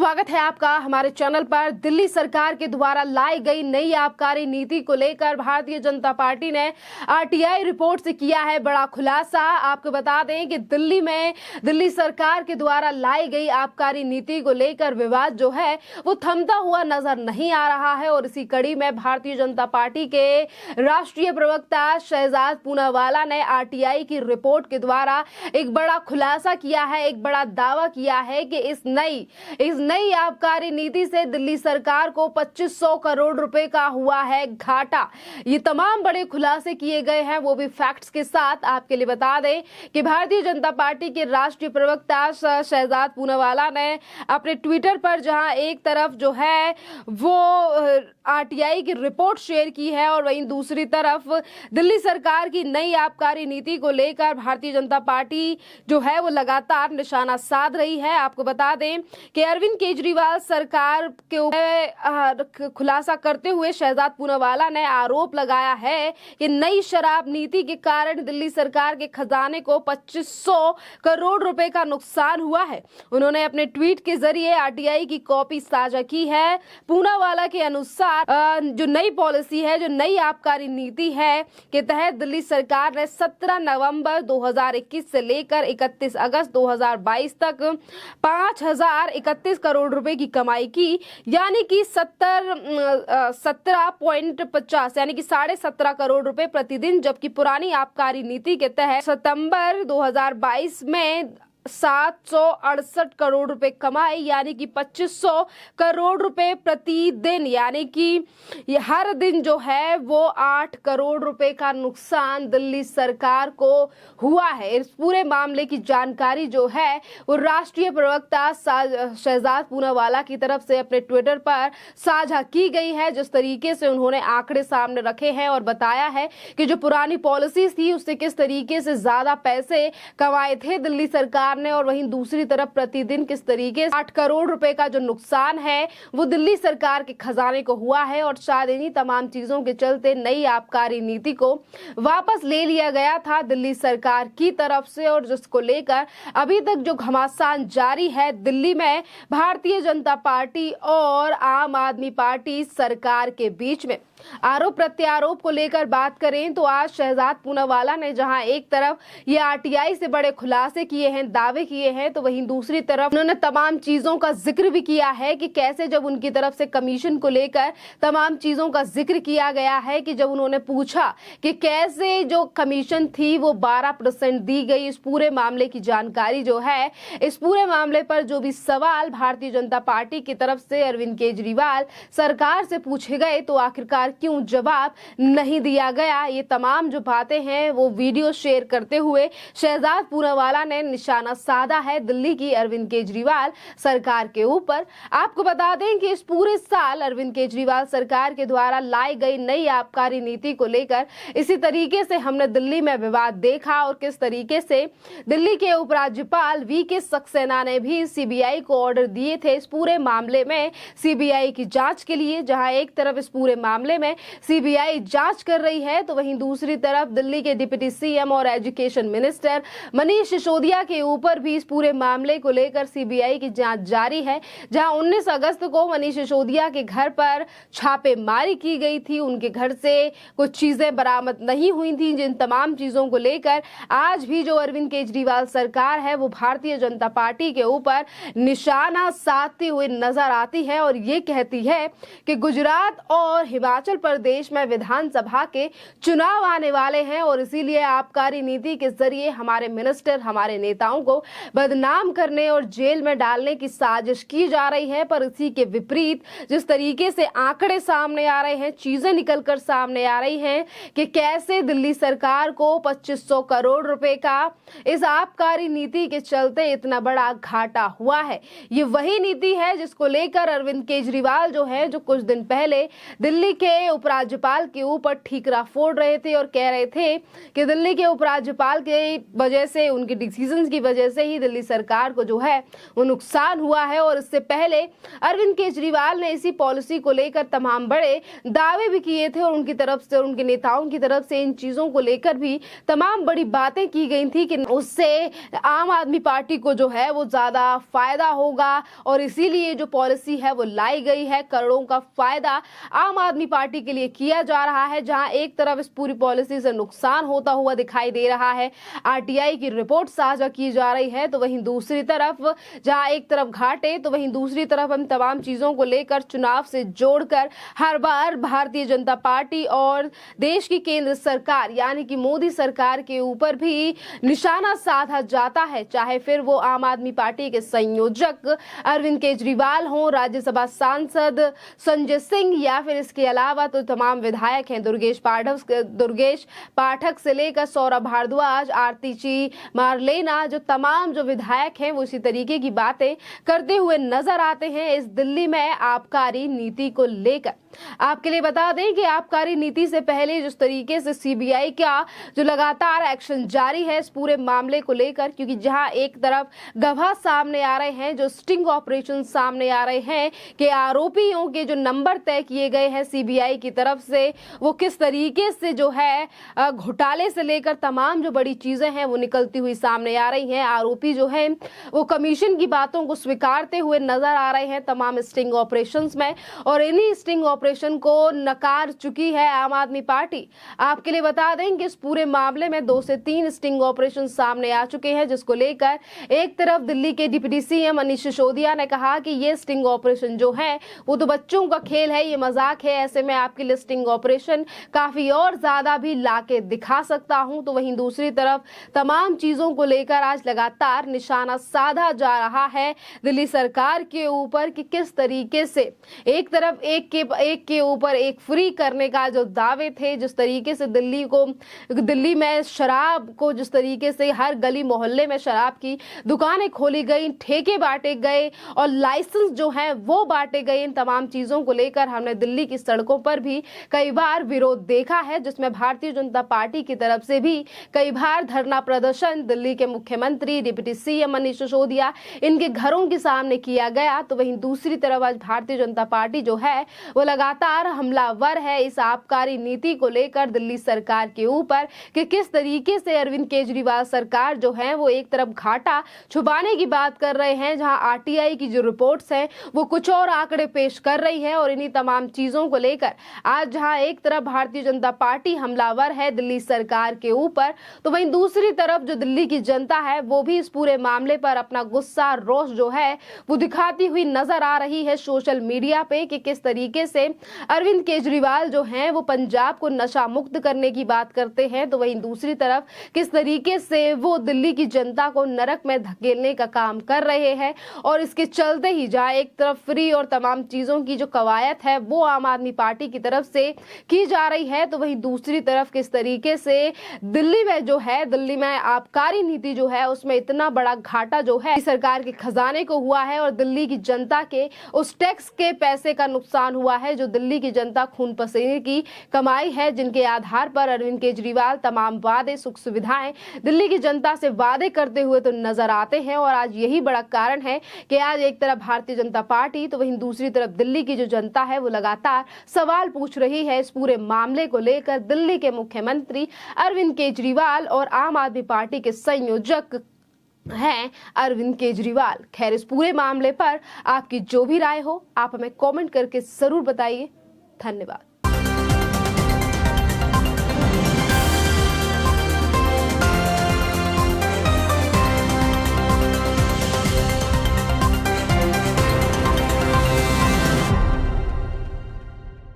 स्वागत है आपका हमारे चैनल पर। दिल्ली सरकार के द्वारा लाई गई नई आबकारी नीति को लेकर भारतीय जनता पार्टी ने आरटीआई रिपोर्ट से किया है बड़ा खुलासा। आपको बता दें कि दिल्ली सरकार के द्वारा लाई गई आबकारी नीति को लेकर विवाद जो है वो थमता हुआ नजर नहीं आ रहा है और इसी कड़ी में भारतीय जनता पार्टी के राष्ट्रीय प्रवक्ता शहजाद पूनावाला ने आरटीआई की रिपोर्ट के द्वारा एक बड़ा खुलासा किया है, एक बड़ा दावा किया है कि इस नई आबकारी नीति से दिल्ली सरकार को 2500 करोड़ रुपए का हुआ है घाटा। ये तमाम बड़े खुलासे किए गए हैं, वो भी फैक्ट्स के साथ। आपके लिए बता दें कि भारतीय जनता पार्टी के राष्ट्रीय प्रवक्ता शहजाद पूनावाला ने अपने ट्विटर पर जहां एक तरफ जो है वो आरटीआई की रिपोर्ट शेयर की है और वहीं दूसरी तरफ दिल्ली सरकार की नई आबकारी नीति को लेकर भारतीय जनता पार्टी जो है वो लगातार निशाना साध रही है। आपको बता दें कि अरविंद केजरीवाल सरकार के ऊपर खुलासा करते हुए शहजाद पूनावाला ने आरोप लगाया है कि नई शराब नीति के कारण दिल्ली सरकार के खजाने को 2500 करोड़ रुपए का नुकसान हुआ है। उन्होंने अपने ट्वीट के जरिए आरटीआई की कॉपी साझा की है। पूनावाला के अनुसार जो नई पॉलिसी है, जो नई आबकारी नीति है के तहत दिल्ली सरकार ने 17 नवंबर 2021 से लेकर 31 अगस्त 2022 तक 5031 करोड़ रुपए की कमाई की, यानी कि 17.50 यानी कि 17.5 करोड़ रुपए प्रतिदिन, जबकि पुरानी आबकारी नीति के तहत सितंबर 2022 में 768 करोड़ रुपए कमाए, यानी कि 2500 करोड़ रुपए प्रतिदिन, यानी कि हर दिन जो है वो 8 करोड़ रुपए का नुकसान दिल्ली सरकार को हुआ है। इस पूरे मामले की जानकारी जो है वो राष्ट्रीय प्रवक्ता शहजाद पूनावाला की तरफ से अपने ट्विटर पर साझा की गई है। जिस तरीके से उन्होंने आंकड़े सामने रखे हैं और बताया है कि जो पुरानी पॉलिसीज थी उससे किस तरीके से ज्यादा पैसे कमाए थे दिल्ली सरकार ने, और वहीं दूसरी तरफ प्रतिदिन किस तरीके से 8 करोड़ रुपए का जो नुकसान है वो दिल्ली सरकार के खजाने को हुआ है। और शायद इन्हीं तमाम चीजों के चलते नई आबकारी नीति को वापस ले लिया गया था दिल्ली सरकार की तरफ से, और जिसको लेकर अभी तक जो घमासान जारी है दिल्ली में भारतीय जनता पार्टी और आम आदमी पार्टी सरकार के बीच में। आरोप प्रत्यारोप को लेकर बात करें तो आज शहजाद पूनावाला ने जहां एक तरफ ये आरटीआई से बड़े खुलासे किए हैं, दावे किए हैं, तो वहीं दूसरी तरफ उन्होंने तमाम चीजों का जिक्र भी किया है कि कैसे जब उनकी तरफ से कमीशन को लेकर तमाम चीजों का जिक्र किया गया है कि जब उन्होंने पूछा कि कैसे जो कमीशन थी वो 12% दी गई। इस पूरे मामले की जानकारी जो है, इस पूरे मामले पर जो भी सवाल भारतीय जनता पार्टी की तरफ से अरविंद केजरीवाल सरकार से पूछे गए तो आखिरकार क्यों जवाब नहीं दिया गया। ये तमाम जो बातें हैं वो वीडियो शेयर करते हुए शहजाद पूनावाला ने निशाना साधा है दिल्ली की अरविंद केजरीवाल सरकार के ऊपर। आपको बता दें कि इस पूरे साल अरविंद केजरीवाल सरकार के द्वारा लाई गई नई आबकारी नीति को लेकर इसी तरीके से हमने दिल्ली में विवाद देखा और किस तरीके से दिल्ली के उपराज्यपाल वीके सक्सेना ने भी सीबीआई को ऑर्डर दिए थे इस पूरे मामले में सीबीआई की जांच के लिए। जहां एक तरफ इस पूरे मामले में सीबीआई जांच कर रही है तो वहीं दूसरी तरफ दिल्ली के डिप्टी सीएम और एजुकेशन मिनिस्टर मनीष सिसोदिया के ऊपर भी इस पूरे मामले को लेकर सीबीआई की जांच जारी है। जहां 19 अगस्त को मनीष सिसोदिया के घर पर छापेमारी की गई थी, उनके घर से कुछ चीजें बरामद नहीं हुई थी, जिन तमाम चीजों को लेकर आज भी जो अरविंद केजरीवाल सरकार है वो भारतीय जनता पार्टी के ऊपर निशाना साधती हुई नजर आती है और ये कहती है कि गुजरात और हिमाचल प्रदेश में विधानसभा के चुनाव आने वाले हैं और इसीलिए आबकारी नीति के जरिए हमारे मिनिस्टर, हमारे नेताओं को बदनाम करने और जेल में डालने की साजिश की जा रही है। पर इसी के विपरीत जिस तरीके से आंकड़े सामने आ रहे हैं, चीजें निकलकर सामने आ रही हैं कि कैसे दिल्ली सरकार को 2500 करोड़ रुपए का इस आबकारी नीति के चलते इतना बड़ा घाटा हुआ है। ये वही नीति है जिसको लेकर अरविंद केजरीवाल जो है, जो कुछ दिन पहले दिल्ली के उपराज्यपाल के ऊपर ठीकरा फोड़ रहे थे और कह रहे थे कि दिल्ली के उपराज्यपाल के वजह से, उनके डिसीजंस की वजह वजह से ही दिल्ली सरकार को जो है वो नुकसान हुआ है। और इससे पहले अरविंद केजरीवाल ने इसी पॉलिसी को लेकर तमाम बड़े दावे भी किए थे और उनकी तरफ से, उनके नेताओं की तरफ से इन चीजों को लेकर भी तमाम बड़ी बातें की गई थी कि उससे आम आदमी पार्टी को जो है वो ज्यादा फायदा होगा और इसीलिए जो पॉलिसी है वो लाई गई है। करोड़ों का फायदा आम आदमी पार्टी के लिए किया जा रहा है। जहां एक तरफ इस पूरी पॉलिसी से नुकसान होता हुआ दिखाई दे रहा है, आरटीआई की रिपोर्ट साझा की जा रही है, तो वहीं दूसरी तरफ जहां एक तरफ घाटे तो वहीं दूसरी तरफ हम तमाम चीजों को लेकर चुनाव से जोड़कर हर बार भारतीय जनता पार्टी और देश की केंद्र सरकार यानी कि मोदी सरकार के ऊपर भी निशाना साधा जाता है, चाहे फिर वो आम आदमी पार्टी के संयोजक अरविंद केजरीवाल हों, राज्यसभा सांसद संजय सिंह या फिर इसके अलावा तो तमाम विधायक हैं, दुर्गेश पाठक से लेकर सौरभ भारद्वाज, आरती ची मारलेना, जो तमाम जो विधायक हैं वो इसी तरीके की बातें करते हुए नजर आते हैं इस दिल्ली में आबकारी नीति को लेकर। आपके लिए बता दें कि आबकारी नीति से पहले जिस तरीके से सीबीआई का जो लगातार एक्शन जारी है इस पूरे मामले को लेकर, क्योंकि जहां एक तरफ गवाह सामने आ रहे हैं, जो स्टिंग ऑपरेशन सामने आ रहे हैं कि आरोपियों के जो नंबर तय किए गए हैं सीबीआई की तरफ से, वो किस तरीके से जो है घोटाले से लेकर तमाम जो बड़ी चीजें हैं वो निकलती हुई सामने आ रही हैं। आरोपी जो है वो कमीशन की बातों को स्वीकारते हुए नजर आ रहे हैं तमाम स्टिंग ऑपरेशंस में, और इन्हीं स्टिंग ऑपरेशन को नकार चुकी है आम आदमी पार्टी। आपके लिए बता दें कि इस पूरे मामले में 2 से 3 स्टिंग ऑपरेशन सामने आ चुके हैं, जिसको लेकर एक तरफ दिल्ली के डिप्टी सीएम मनीष सिसोदिया ने कहा कि ये स्टिंग ऑपरेशन जो है वो तो बच्चों का खेल है, ये मजाक है, ऐसे में आपके लिए स्टिंग ऑपरेशन काफी और ज्यादा भी लाके दिखा सकता हूं। तो वहीं दूसरी तरफ तमाम चीजों को लेकर आज लगातार निशाना साधा जा रहा है दिल्ली सरकार के ऊपर कि किस तरीके से एक तरफ एक के ऊपर एक फ्री करने का जो दावे थे, जिस तरीके से दिल्ली में शराब को जिस तरीके से हर गली मोहल्ले में शराब की दुकानें खोली गई, ठेके बांटे गए और लाइसेंस जो है वो बांटे गए, इन तमाम चीजों को लेकर हमने दिल्ली की सड़कों पर भी कई बार विरोध देखा है, जिसमें भारतीय जनता पार्टी की तरफ से भी कई बार धरना प्रदर्शन दिल्ली के मुख्यमंत्री डिप्टी सीएम मनीष सिसोदिया इनके घरों के सामने किया गया। तो वहीं दूसरी तरफ आज भारतीय जनता पार्टी जो है वो लगातार हमलावर है इस आबकारी नीति को लेकर दिल्ली सरकार के ऊपर कि किस तरीके से अरविंद केजरीवाल सरकार जो है वो एक तरफ घाटा छुपाने की बात कर रहे हैं, जहां आरटीआई की जो रिपोर्ट्स हैं वो कुछ और आंकड़े पेश कर रही है। और इन्हीं तमाम चीजों को लेकर आज जहां एक तरफ भारतीय जनता पार्टी हमलावर है दिल्ली सरकार के ऊपर, तो वहीं दूसरी तरफ जो दिल्ली की जनता है वो भी इस पूरे मामले पर अपना गुस्सा, रोष जो है वो दिखाती हुई नजर आ रही है सोशल मीडिया पे कि किस तरीके से अरविंद केजरीवाल जो हैं वो पंजाब को नशा मुक्त करने की बात करते हैं, तो वहीं दूसरी तरफ किस तरीके से वो दिल्ली की जनता को नरक में धकेलने का काम कर रहे हैं। और इसके चलते ही जहां एक तरफ फ्री और तमाम चीजों की जो कवायद है वो आम आदमी पार्टी की तरफ से की जा रही है, तो वहीं दूसरी तरफ किस तरीके से दिल्ली में आबकारी नीति जो है उसमें इतना बड़ा घाटा जो है सरकार के खजाने को हुआ है और दिल्ली की जनता के उस टैक्स के पैसे का नुकसान हुआ है जो दिल्ली की जनता खून पसीने की कमाई है, जिनके आधार पर अरविंद केजरीवाल तमाम वादे, सुख सुविधाएं दिल्ली की जनता से वादे करते हुए तो नजर आते हैं। और आज यही बड़ा कारण है कि आज एक तरफ भारतीय जनता पार्टी तो वहीं दूसरी तरफ दिल्ली की जो जनता है वो लगातार सवाल पूछ रही है इस पूरे मामले को लेकर दिल्ली के मुख्यमंत्री अरविंद केजरीवाल और आम आदमी पार्टी के संयोजक हैं अरविंद केजरीवाल। खैर, इस पूरे मामले पर आपकी जो भी राय हो आप हमें कमेंट करके जरूर बताइए। धन्यवाद।